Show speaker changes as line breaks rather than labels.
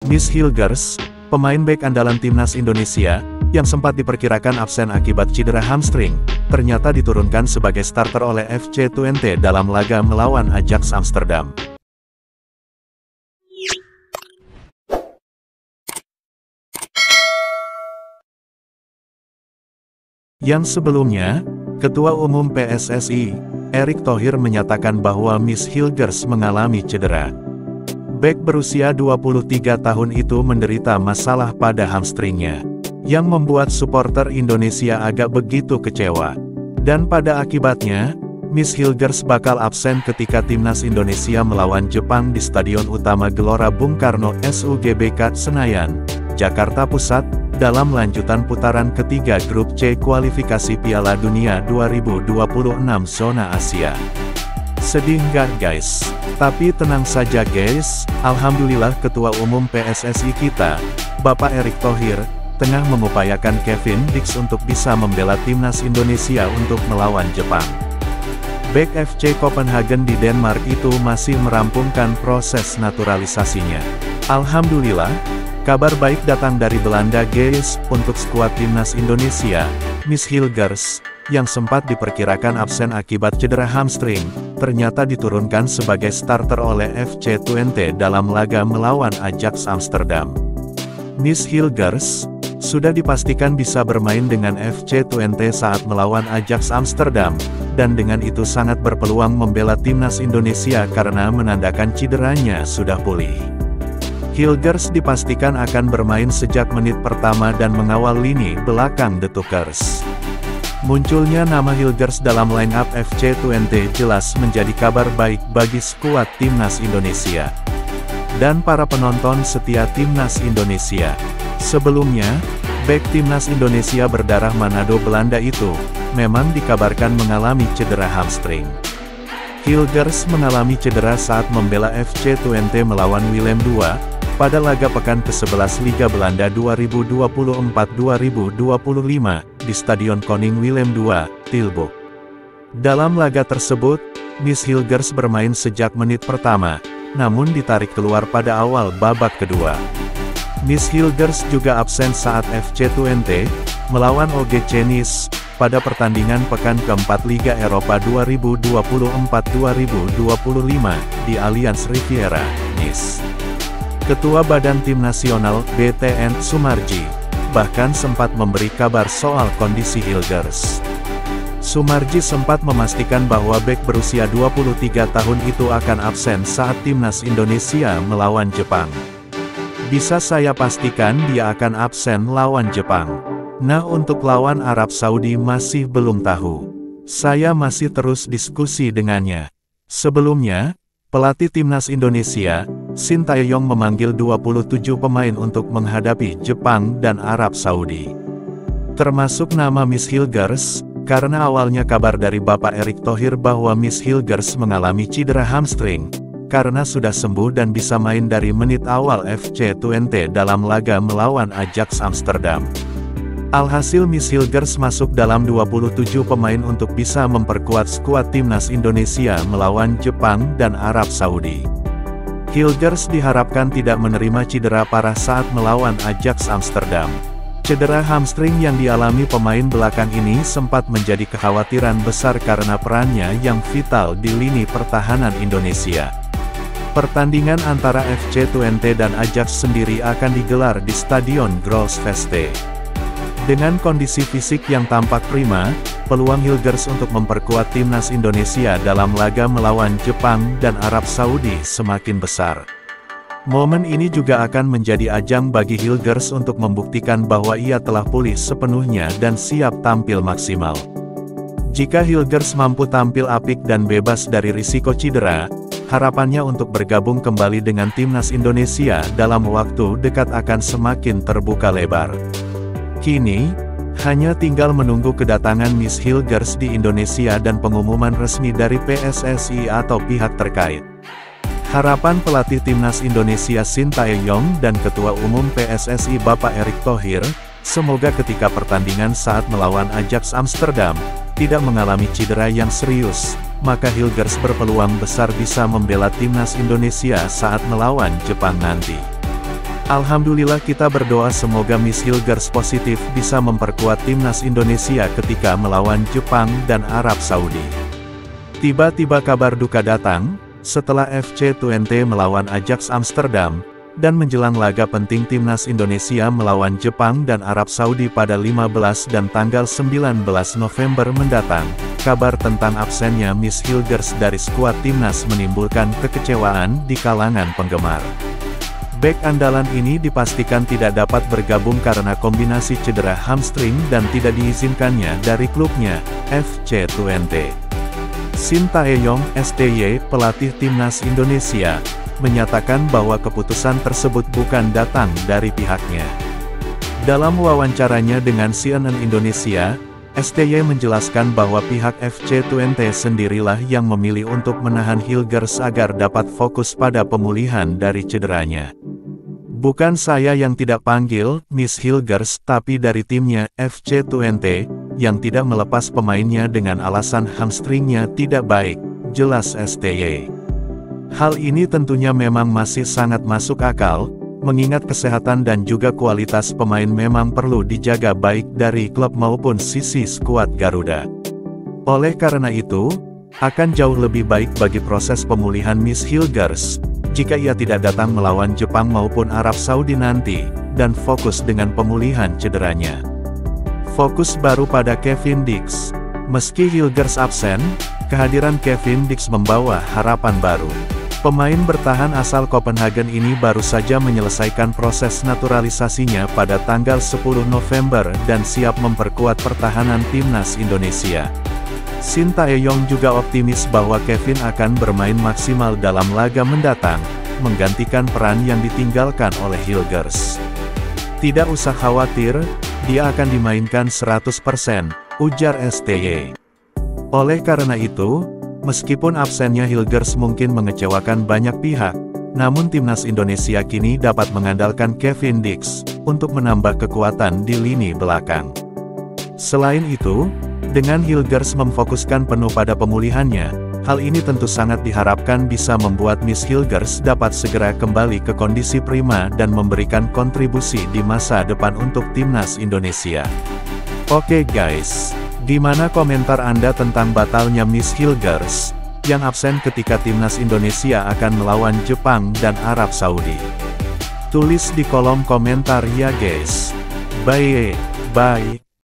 Miss Hilgers, pemain bek andalan timnas Indonesia, yang sempat diperkirakan absen akibat cedera hamstring, ternyata diturunkan sebagai starter oleh FC Twente dalam laga melawan Ajax Amsterdam. Yang sebelumnya, Ketua Umum PSSI, Erick Thohir menyatakan bahwa Miss Hilgers mengalami cedera. Bek berusia 23 tahun itu menderita masalah pada hamstringnya, yang membuat supporter Indonesia agak begitu kecewa. Dan pada akibatnya, Miss Hilgers bakal absen ketika timnas Indonesia melawan Jepang di Stadion Utama Gelora Bung Karno SUGBK Senayan, Jakarta Pusat, dalam lanjutan putaran ketiga Grup C kualifikasi Piala Dunia 2026 zona Asia. Sedih nggak guys? Tapi tenang saja guys, alhamdulillah Ketua Umum PSSI kita, Bapak Erick Thohir, tengah mengupayakan Kevin Dix untuk bisa membela timnas Indonesia untuk melawan Jepang. Bek FC Copenhagen di Denmark itu masih merampungkan proses naturalisasinya. Alhamdulillah, kabar baik datang dari Belanda guys, untuk skuad timnas Indonesia, Miss Hilgers, yang sempat diperkirakan absen akibat cedera hamstring, ternyata diturunkan sebagai starter oleh FC Twente dalam laga melawan Ajax Amsterdam. Miss Hilgers sudah dipastikan bisa bermain dengan FC Twente saat melawan Ajax Amsterdam, dan dengan itu sangat berpeluang membela timnas Indonesia karena menandakan cederanya sudah pulih. Hilgers dipastikan akan bermain sejak menit pertama dan mengawal lini belakang The Tukers. Munculnya nama Hilgers dalam line-up FC Twente jelas menjadi kabar baik bagi skuad timnas Indonesia dan para penonton setia timnas Indonesia. Sebelumnya, bek timnas Indonesia berdarah Manado Belanda itu memang dikabarkan mengalami cedera hamstring. Hilgers mengalami cedera saat membela FC Twente melawan Willem II pada laga pekan ke-11 Liga Belanda 2024-2025 di Stadion Koning Willem II, Tilburg. Dalam laga tersebut, Miss Hilgers bermain sejak menit pertama, namun ditarik keluar pada awal babak kedua. Miss Hilgers juga absen saat FC Twente melawan OGC Nice pada pertandingan pekan keempat Liga Eropa 2024-2025 di Allianz Riviera, Nice. Ketua Badan Tim Nasional, BTN, Sumarji, bahkan sempat memberi kabar soal kondisi Hilgers. Sumarji sempat memastikan bahwa bek berusia 23 tahun itu akan absen saat timnas Indonesia melawan Jepang. Bisa saya pastikan dia akan absen lawan Jepang. Nah, untuk lawan Arab Saudi masih belum tahu. Saya masih terus diskusi dengannya. Sebelumnya, pelatih timnas Indonesia, Sintayong memanggil 27 pemain untuk menghadapi Jepang dan Arab Saudi. Termasuk nama Miss Hilgers, karena awalnya kabar dari Bapak Erick Thohir bahwa Miss Hilgers mengalami cedera hamstring, karena sudah sembuh dan bisa main dari menit awal FC Twente dalam laga melawan Ajax Amsterdam. Alhasil Miss Hilgers masuk dalam 27 pemain untuk bisa memperkuat skuad timnas Indonesia melawan Jepang dan Arab Saudi. Hilgers diharapkan tidak menerima cedera parah saat melawan Ajax Amsterdam. Cedera hamstring yang dialami pemain belakang ini sempat menjadi kekhawatiran besar karena perannya yang vital di lini pertahanan Indonesia. Pertandingan antara FC Twente dan Ajax sendiri akan digelar di Stadion Grosveste. Dengan kondisi fisik yang tampak prima, peluang Hilgers untuk memperkuat timnas Indonesia dalam laga melawan Jepang dan Arab Saudi semakin besar. Momen ini juga akan menjadi ajang bagi Hilgers untuk membuktikan bahwa ia telah pulih sepenuhnya dan siap tampil maksimal. Jika Hilgers mampu tampil apik dan bebas dari risiko cedera, harapannya untuk bergabung kembali dengan timnas Indonesia dalam waktu dekat akan semakin terbuka lebar. Kini, hanya tinggal menunggu kedatangan Miss Hilgers di Indonesia dan pengumuman resmi dari PSSI atau pihak terkait. Harapan pelatih timnas Indonesia Sintayong dan Ketua Umum PSSI Bapak Erick Thohir, semoga ketika pertandingan saat melawan Ajax Amsterdam, tidak mengalami cedera yang serius, maka Hilgers berpeluang besar bisa membela timnas Indonesia saat melawan Jepang nanti. Alhamdulillah, kita berdoa semoga Miss Hilgers positif bisa memperkuat timnas Indonesia ketika melawan Jepang dan Arab Saudi. Tiba-tiba kabar duka datang, setelah FC melawan Ajax Amsterdam, dan menjelang laga penting timnas Indonesia melawan Jepang dan Arab Saudi pada 15 dan tanggal 19 November mendatang. Kabar tentang absennya Miss Hilgers dari skuad timnas menimbulkan kekecewaan di kalangan penggemar. Bek andalan ini dipastikan tidak dapat bergabung karena kombinasi cedera hamstring dan tidak diizinkannya dari klubnya, FC Twente. Shin Tae-yong, STY, pelatih timnas Indonesia, menyatakan bahwa keputusan tersebut bukan datang dari pihaknya. Dalam wawancaranya dengan CNN Indonesia, STY menjelaskan bahwa pihak FC Twente sendirilah yang memilih untuk menahan Hilgers agar dapat fokus pada pemulihan dari cederanya. Bukan saya yang tidak panggil Miss Hilgers, tapi dari timnya, FC Twente, yang tidak melepas pemainnya dengan alasan hamstringnya tidak baik, jelas STY. Hal ini tentunya memang masih sangat masuk akal, mengingat kesehatan dan juga kualitas pemain memang perlu dijaga baik dari klub maupun sisi skuad Garuda. Oleh karena itu, akan jauh lebih baik bagi proses pemulihan Miss Hilgers, jika ia tidak datang melawan Jepang maupun Arab Saudi nanti, dan fokus dengan pemulihan cederanya. Fokus baru pada Kevin Dix. Meski Hilgers absen, kehadiran Kevin Dix membawa harapan baru. Pemain bertahan asal Copenhagen ini baru saja menyelesaikan proses naturalisasinya pada tanggal 10 November dan siap memperkuat pertahanan timnas Indonesia. Shin Tae-yong juga optimis bahwa Kevin akan bermain maksimal dalam laga mendatang, menggantikan peran yang ditinggalkan oleh Hilgers. Tidak usah khawatir, dia akan dimainkan 100%, ujar STY. Oleh karena itu, meskipun absennya Hilgers mungkin mengecewakan banyak pihak, namun timnas Indonesia kini dapat mengandalkan Kevin Dix untuk menambah kekuatan di lini belakang. Selain itu, dengan Hilgers memfokuskan penuh pada pemulihannya, hal ini tentu sangat diharapkan bisa membuat Miss Hilgers dapat segera kembali ke kondisi prima dan memberikan kontribusi di masa depan untuk timnas Indonesia. Oke guys, gimana komentar Anda tentang batalnya Miss Hilgers, yang absen ketika timnas Indonesia akan melawan Jepang dan Arab Saudi? Tulis di kolom komentar ya guys. Bye.